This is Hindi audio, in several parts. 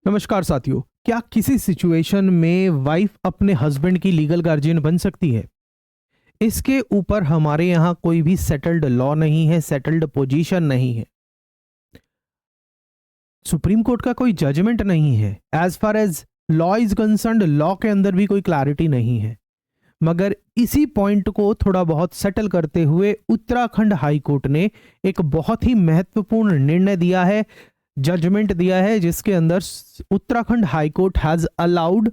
नमस्कार साथियों, क्या किसी सिचुएशन में वाइफ अपने हस्बैंड की लीगल गार्जियन बन सकती है? इसके ऊपर हमारे यहाँ कोई भी सेटल्ड लॉ नहीं है, सेटल्ड पोजीशन नहीं है, सुप्रीम कोर्ट का कोई जजमेंट नहीं है। As far as law is concerned, law के अंदर भी कोई क्लैरिटी नहीं है। मगर इसी पॉइंट को थोड़ा बहुत सेटल करते हुए उत्तराखंड हाई कोर्ट ने एक बहुत ही महत्वपूर्ण निर्णय दिया है, जजमेंट दिया है, जिसके अंदर Uttarakhand high court has allowed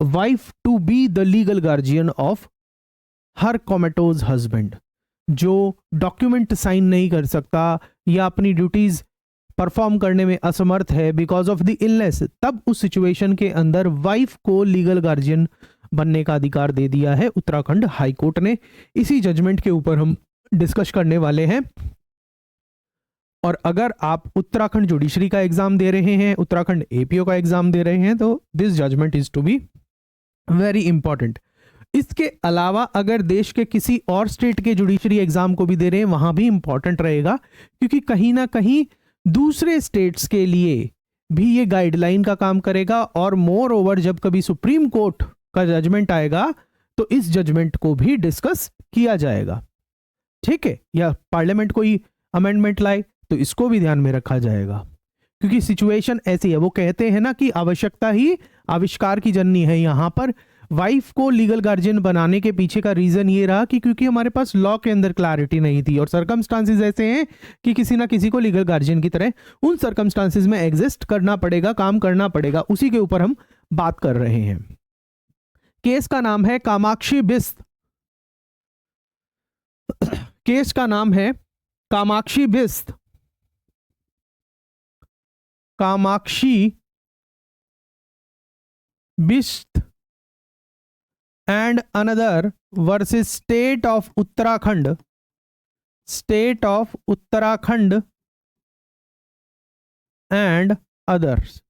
wife to be the legal guardian of her comatose husband, जो डॉक्यूमेंट साइन नहीं कर सकता या अपनी ड्यूटीज परफॉर्म करने में असमर्थ है बिकॉज ऑफ द इलनेस, तब उस सिचुएशन के अंदर वाइफ को लीगल गार्जियन बनने का अधिकार दे दिया है उत्तराखंड हाई कोर्ट ने। इसी जजमेंट के ऊपर हम डिस्कस करने वाले हैं। और अगर आप उत्तराखंड जुडिशरी का एग्जाम दे रहे हैं, उत्तराखंड एपीओ का एग्जाम दे रहे हैं, तो this judgement is to be very important. इसके अलावा अगर देश के किसी और स्टेट के जुडिशरी एग्जाम को भी दे रहे हैं, वहां भी इंपॉर्टेंट रहेगा, क्योंकि कहीं ना कहीं दूसरे स्टेट्स के लिए भी ये गाइडलाइन का काम करेगा। और मोर ओवर जब कभी सुप्रीम कोर्ट का जजमेंट आएगा तो इस जजमेंट को भी डिस्कस किया जाएगा, ठीक है। या पार्लियामेंट कोई अमेंडमेंट लाए तो इसको भी ध्यान में रखा जाएगा, क्योंकि सिचुएशन ऐसी है। वो कहते हैं ना कि आवश्यकता ही आविष्कार की जननी है। यहां पर वाइफ को लीगल गार्जियन बनाने के पीछे का रीजन ये रहा कि क्योंकि हमारे पास लॉ के अंदर क्लैरिटी नहीं थी और सर्कमस्टांसेस ऐसे हैं कि किसी ना किसी को लीगल गार्जियन की तरह उन सर्कमस्टांसेस में एग्जिस्ट करना पड़ेगा, काम करना पड़ेगा। उसी के ऊपर हम बात कर रहे हैं। केस का नाम है कामाक्षी बिस्त। केस का नाम है Kamakshi Bisht, Kamakshi Bisht and another versus state of Uttarakhand and others।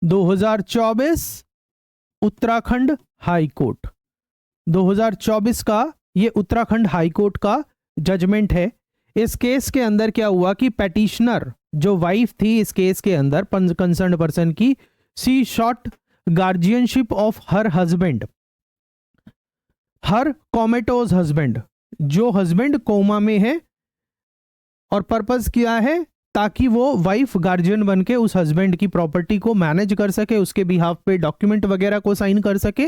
2024 Uttarakhand high court, 2024 का ये उत्तराखंड हाई कोर्ट का जजमेंट है। इस केस के अंदर क्या हुआ कि पेटिशनर जो वाइफ थी इस केस के अंदर कंसर्न्ड पर्सन की, she sought guardianship of her husband, her comatose husband, जो हस्बैंड कोमा में है। और पर्पस क्या है? ताकि वो वाइफ गार्जियन बनके उस हस्बैंड की प्रॉपर्टी को मैनेज कर सके, उसके बिहाफ पे डॉक्यूमेंट वगैरह को साइन कर सके,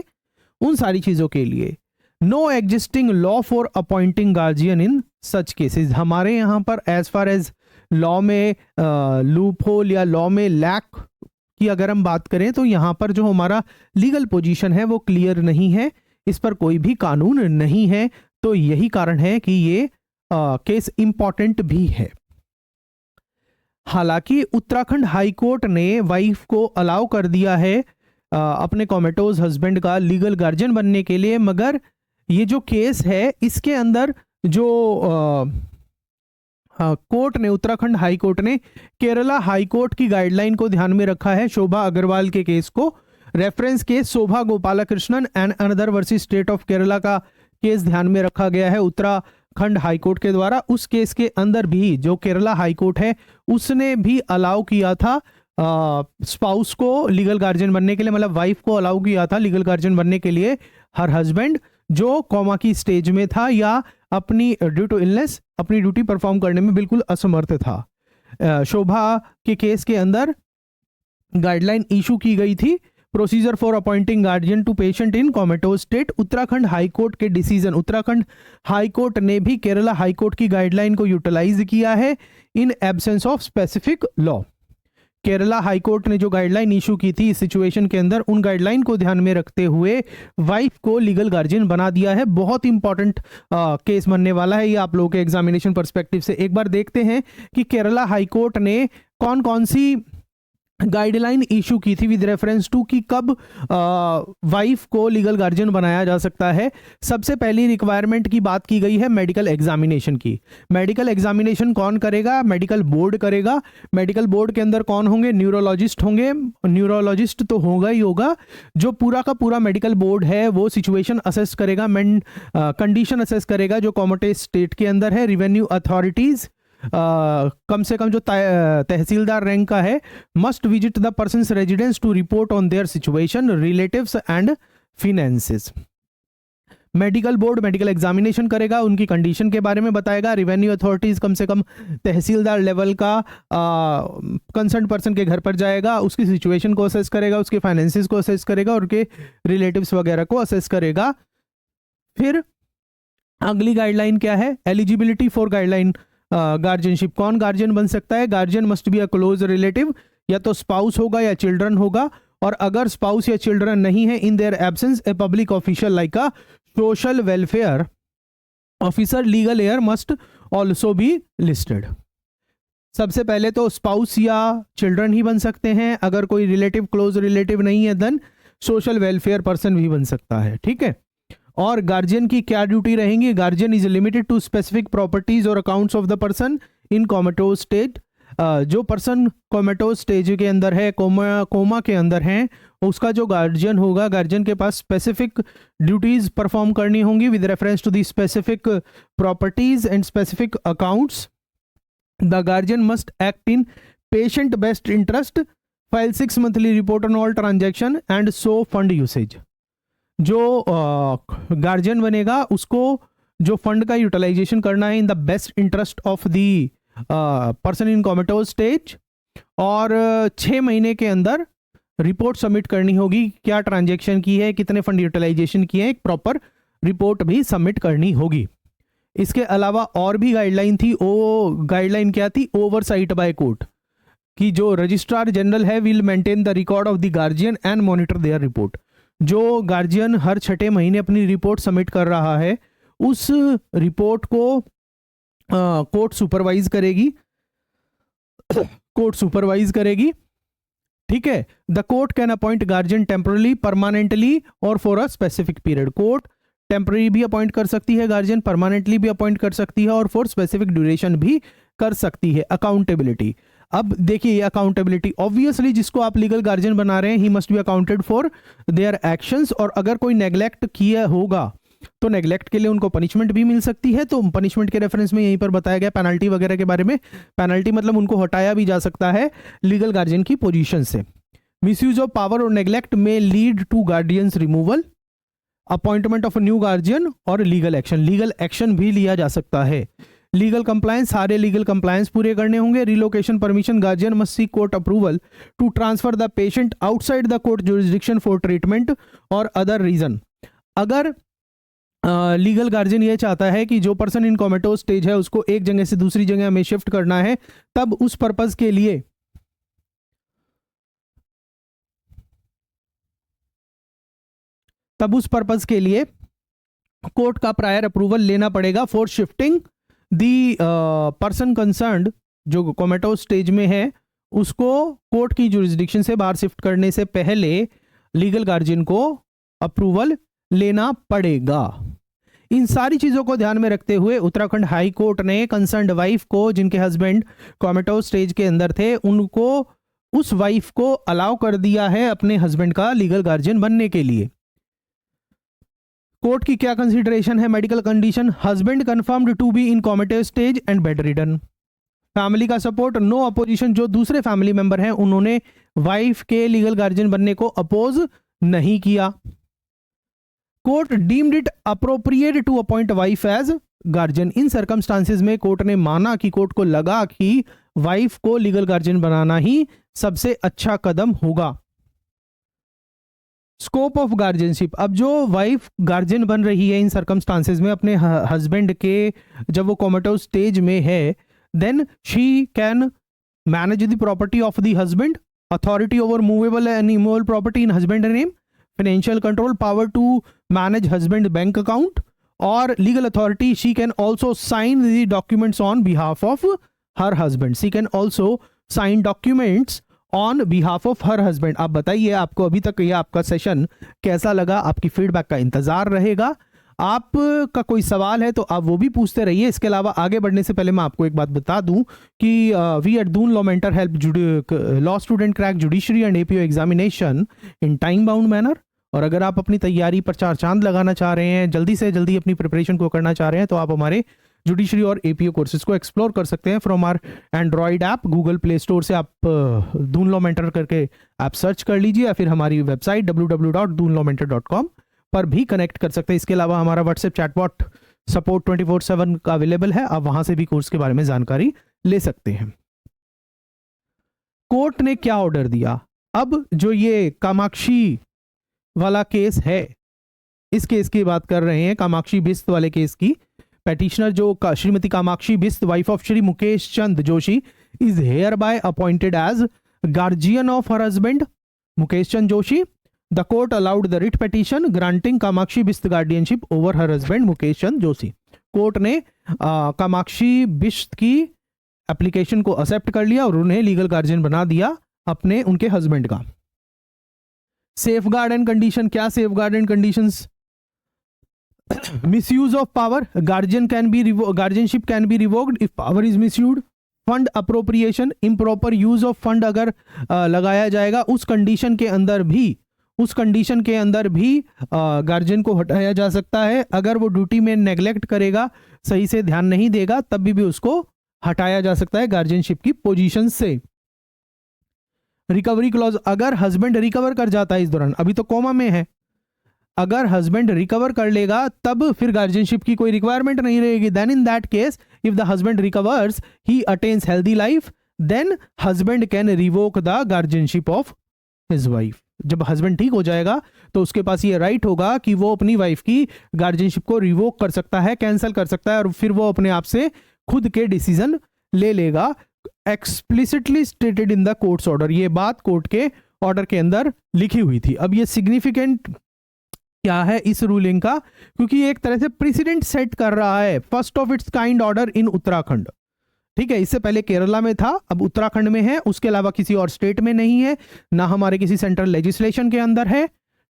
उन सारी चीजों के लिए। No existing law for appointing guardian in such cases. हमारे यहाँ पर एज फार एज लॉ में लूप होल या लॉ में लैक की अगर हम बात करें तो यहाँ पर जो हमारा लीगल पोजीशन है वो क्लियर नहीं है, इस पर कोई भी कानून नहीं है। तो यही कारण है कि ये केस इंपॉर्टेंट भी है। हालांकि उत्तराखंड हाई कोर्ट ने वाइफ को अलाउ कर दिया है अपने कोमेटोज हस्बैंड का लीगल गार्जियन बनने के लिए, मगर ये जो केस है इसके अंदर जो कोर्ट ने, उत्तराखंड हाई कोर्ट ने केरला हाई कोर्ट की गाइडलाइन को ध्यान में रखा है। शोभा अग्रवाल के केस को, reference case Shobha Gopalakrishnan and another versus state of Kerala का केस ध्यान में रखा गया है उत्तराखंड हाई कोर्ट के द्वारा। उस केस के अंदर भी जो केरला हाई कोर्ट है उसने भी अलाउ किया था स्पाउस को लीगल गार्जियन बनने के लिए, मतलब वाइफ को अलाउ किया था लीगल गार्जियन बनने के लिए हर हस्बैंड जो कोमा की स्टेज में था या अपनी ड्यू टू इलनेस अपनी ड्यूटी परफॉर्म करने में बिल्कुल असमर्थ था। शोभा के केस के अंदर गाइडलाइन इशू की गई थी, procedure for appointing guardian to patient in comatose state. Uttarakhand high court के डिसीजन, उत्तराखंड हाई कोर्ट ने भी केरला हाई कोर्ट की गाइडलाइन को यूटिलाइज किया है in absence of specific law. Kerala high court ने जो गाइडलाइन इशू की थी इस सिचुएशन के अंदर, उन गाइडलाइन को ध्यान में रखते हुए वाइफ को लीगल गार्जियन बना दिया है। बहुत इंपॉर्टेंट केस बनने वाला है ये आप लोगों के एग्जामिनेशन पर्सपेक्टिव से। एक बार देखते हैं कि केरला हाई कोर्ट ने कौन कौन सी गाइडलाइन इशू की थी विद रेफरेंस टू कि कब वाइफ को लीगल गार्जियन बनाया जा सकता है। सबसे पहली रिक्वायरमेंट की बात की गई है मेडिकल एग्जामिनेशन की। मेडिकल एग्जामिनेशन कौन करेगा? मेडिकल बोर्ड करेगा। मेडिकल बोर्ड के अंदर कौन होंगे? न्यूरोलॉजिस्ट होंगे। न्यूरोलॉजिस्ट तो होगा ही होगा। जो पूरा का पूरा मेडिकल बोर्ड है वो सिचुएशन असेस करेगा, कंडीशन असेस करेगा जो कोमेटोज स्टेट के अंदर है। रेवेन्यू अथॉरिटीज कम से कम जो तहसीलदार रैंक का है, must visit the person's residence to report on their situation, relatives and finances. Medical board medical examination करेगा, उनकी कंडीशन के बारे में बताएगा। रिवेन्यू अथॉरिटीज कम से कम तहसीलदार लेवल का कंसर्न पर्सन के घर पर जाएगा, उसकी सिचुएशन को असेस करेगा, उसके फाइनेंसेस को असेस करेगा और उनके रिलेटिव्स वगैरह को असेस करेगा। फिर अगली गाइडलाइन क्या है? Eligibility for guideline guardianship. कौन गार्जियन बन सकता है? Guardian must be a close relative, या तो स्पाउस होगा या चिल्ड्रन होगा, और अगर स्पाउस या चिल्ड्रन नहीं है, in their absence a public official like a social welfare officer, legal air must also be listed. सबसे पहले तो स्पाउस या चिल्ड्रन ही बन सकते हैं, अगर कोई रिलेटिव क्लोज रिलेटिव नहीं है देन सोशल वेलफेयर पर्सन भी बन सकता है, ठीक है। और गार्जियन की क्या ड्यूटी रहेंगी? Guardian is limited to specific properties और accounts of the person in comatose state. जो पर्सन कोमेटोज स्टेज के अंदर है, कोमा के अंदर है, उसका जो गार्जियन होगा, गार्जियन के पास स्पेसिफिक ड्यूटीज परफॉर्म करनी होंगी with reference to the specific properties and specific accounts. The guardian must act in patient best interest, file 6 monthly report on all transaction and so fund usage. जो गार्जियन बनेगा उसको जो फंड का यूटिलाइजेशन करना है in the best interest of the person in comatose stage, और 6 महीने के अंदर रिपोर्ट सबमिट करनी होगी, क्या ट्रांजैक्शन की है, कितने फंड यूटिलाइजेशन किए हैं, एक प्रॉपर रिपोर्ट भी सबमिट करनी होगी। इसके अलावा और भी गाइडलाइन थी। वो गाइडलाइन क्या थी? ओवरसाइट बाय कोर्ट, कि जो रजिस्ट्रार जनरल है will maintain the record of the guardian and monitor there report. जो गार्जियन हर 6 महीने अपनी रिपोर्ट सबमिट कर रहा है, उस रिपोर्ट को कोर्ट सुपरवाइज करेगी, कोर्ट सुपरवाइज करेगी, ठीक है। The court can appoint guardian temporarily, permanently और for a specific period. Court temporary भी अपॉइंट कर सकती है गार्जियन, परमानेंटली भी अपॉइंट कर सकती है और फॉर स्पेसिफिक ड्यूरेशन भी कर सकती है। अकाउंटेबिलिटी, अब देखिए ये अकाउंटेबिलिटी, ऑब्वियसली जिसको आप लीगल गार्जियन बना रहे हैं he must be accounted for their actions, और अगर कोई नेग्लेक्ट किया होगा तो नेग्लेक्ट के लिए उनको पनिशमेंट भी मिल सकती है। तो पनिशमेंट के रेफरेंस में यहीं पर बताया गया पेनल्टी वगैरह के बारे में। पेनल्टी मतलब उनको हटाया भी जा सकता है लीगल गार्जियन की पोजीशन से। मिसयूज ऑफ पावर और नेग्लेक्ट में lead to guardian's removal, appointment of new guardian और लीगल एक्शन। लीगल एक्शन भी लिया जा सकता है। लीगल कंप्लायंस, सारे लीगल कंप्लायंस पूरे करने होंगे। Relocation permission, guardian must seek court approval to transfer the patient outside the court jurisdiction for treatment और अदर रीजन। अगर लीगल गार्जियन ये चाहता है कि जो पर्सन इन कोमेटोज स्टेज है उसको एक जगह से दूसरी जगह में शिफ्ट करना है, तब उस पर्पज के लिए कोर्ट का प्रायर अप्रूवल लेना पड़ेगा for shifting the person concerned, जो कोमेटोज स्टेज में है, उसको कोर्ट की जुरिस्डिक्शन से बाहर शिफ्ट करने से पहले लीगल गार्जियन को अप्रूवल लेना पड़ेगा। इन सारी चीजों को ध्यान में रखते हुए उत्तराखंड हाई कोर्ट ने कंसर्न्ड वाइफ को, जिनके हस्बैंड कोमेटोज स्टेज के अंदर थे, उनको, उस वाइफ को अलाउ कर दिया है अपने हस्बैंड का लीगल गार्जियन बनने के लिए। कोर्ट की क्या कंसीडरेशन है? Medical condition, husband confirmed to be in comatose stage and bedridden. Family का सपोर्ट, नो अपोजिशन, जो दूसरे फैमिली मेंबर हैं उन्होंने वाइफ के लीगल गार्जियन बनने को अपोज नहीं किया। Court deemed it appropriate to appoint wife as guardian. In circumstances में कोर्ट ने माना, कि कोर्ट को लगा कि वाइफ को लीगल गार्जियन बनाना ही सबसे अच्छा कदम होगा। स्कोप ऑफ गार्जियनशिप, अब जो वाइफ गार्जियन बन रही है इन सर्कमस्टांसेस में अपने हस्बैंड के, जब वो कोमेटोज स्टेज में है, then she can manage the property of the husband, authority over movable and immovable property in husband name, financial control, power to manage husband bank account, or legal authority. She can also sign the documents on behalf of her husband. She can also sign documents on behalf of her husband. आप बताइए, आपको अभी तक ये आपका सेशन कैसा लगा? आपकी फीडबैक का इंतजार रहेगा। आपका कोई सवाल है तो आप वो भी पूछते रहिए। इसके अलावा आगे बढ़ने से पहले मैं आपको एक बात बता दूं कि we at Doon law mentor help law student crack judiciary and APO examination in time bound manner. और अगर आप अपनी तैयारी पर 4 चांद लगाना चाह रहे हैं, जल्दी से जल्दी अपनी प्रिपरेशन को करना चाह रहे हैं, तो आप हमारे जुडिशरी और एपीओ कोर्सेज को एक्सप्लोर कर सकते हैं from our Android app. Google Play Store से आप दून लॉ मेंटर करके आप सर्च कर लीजिए, या फिर हमारी वेबसाइट www.dunlawmentor.com पर भी कनेक्ट कर सकते हैं। इसके अलावा हमारा व्हाट्सएप चैटबॉट सपोर्ट 24/7 का अवेलेबल है, आप वहां से भी कोर्स के बारे में जानकारी ले सकते हैं। कोर्ट ने क्या ऑर्डर दिया? अब जो ये कामाक्षी वाला केस है, इस केस की बात कर रहे हैं, कामाक्षी बिस्त वाले केस की। पेटिशनर जो Shrimati Kamakshi Bisht, wife of Shri Mukesh Chand Joshi, is hereby appointed as guardian of her husband Mukesh Chand Joshi. The court allowed the writ petition granting Kamakshi Bisht guardianship over her husband Mukesh Chand Joshi. Court ने कामाक्षी बिस्त की एप्लीकेशन को एक्सेप्ट कर लिया और उन्हें लीगल गार्जियन बना दिया अपने उनके हस्बैंड का। सेफगार्ड एंड कंडीशन, क्या safeguard and conditions? Misuse of power, guardianship can be revoked if power is misused. Fund appropriation, improper use of fund अगर लगाया जाएगा उस कंडीशन के अंदर भी गार्जियन को हटाया जा सकता है। अगर वो ड्यूटी में नेग्लेक्ट करेगा, सही से ध्यान नहीं देगा, तब भी उसको हटाया जा सकता है गार्जियनशिप की पोजीशन से। रिकवरी क्लॉज, अगर हस्बैंड रिकवर कर जाता है इस दौरान, अभी तो कोमा में है, अगर हस्बैंड रिकवर कर लेगा तब फिर गार्जियनशिप की कोई रिक्वायरमेंट नहीं रहेगी। Then in that case if the husband recovers, he attains healthy life, then husband can revoke the guardianship of his wife. जब हस्बैंड ठीक हो जाएगा तो उसके पास ये राइट होगा कि वो अपनी वाइफ की गार्जियनशिप को रिवोक कर सकता है, कैंसिल कर सकता है, और फिर वो अपने आप से खुद के डिसीजन ले लेगा। Explicitly stated in the courts order, ये बात कोर्ट के ऑर्डर के अंदर लिखी हुई थी। अब ये सिग्निफिकेंट क्या है इस रूलिंग का? क्योंकि एक तरह से प्रेसिडेंट सेट कर रहा है, first of its kind order in Uttarakhand. ठीक है, इससे पहले केरला में था, अब उत्तराखंड में है, उसके अलावा किसी और स्टेट में नहीं है, ना हमारे किसी सेंट्रल लेजिस्लेशन के अंदर है,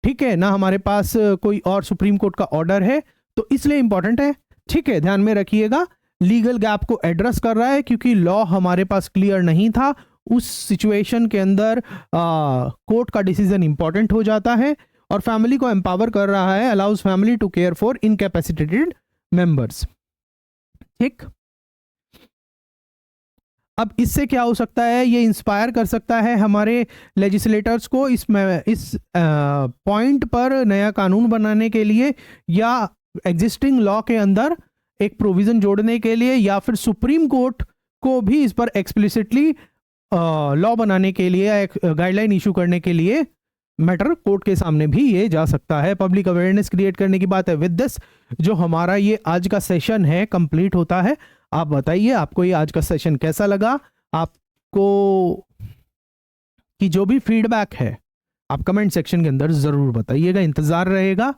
ठीक है, ना हमारे पास कोई और सुप्रीम कोर्ट का ऑर्डर है, तो इसलिए इंपॉर्टेंट है। ठीक है, ध्यान में रखिएगा, लीगल गैप को एड्रेस कर रहा है क्योंकि लॉ हमारे पास क्लियर नहीं था। उस सिचुएशन के अंदर कोर्ट का डिसीजन इंपॉर्टेंट हो जाता है और फैमिली को एम्पावर कर रहा है, allows family to care for incapacitated members. ठीक, अब इससे क्या हो सकता है? ये इंस्पायर कर सकता है हमारे लेजिस्लेटर्स को इस पॉइंट पर नया कानून बनाने के लिए, या एग्जिस्टिंग लॉ के अंदर एक प्रोविजन जोड़ने के लिए, या फिर सुप्रीम कोर्ट को भी इस पर एक्सप्लिसिटली लॉ बनाने के लिए, एक गाइडलाइन इशू करने के लिए मैटर कोर्ट के सामने भी ये जा सकता है। पब्लिक अवेयरनेस क्रिएट करने की बात है। विद दिस जो हमारा ये आज का सेशन है कंप्लीट होता है। आप बताइए आपको ये आज का सेशन कैसा लगा? आपको कि जो भी फीडबैक है आप कमेंट सेक्शन के अंदर जरूर बताइएगा, इंतजार रहेगा।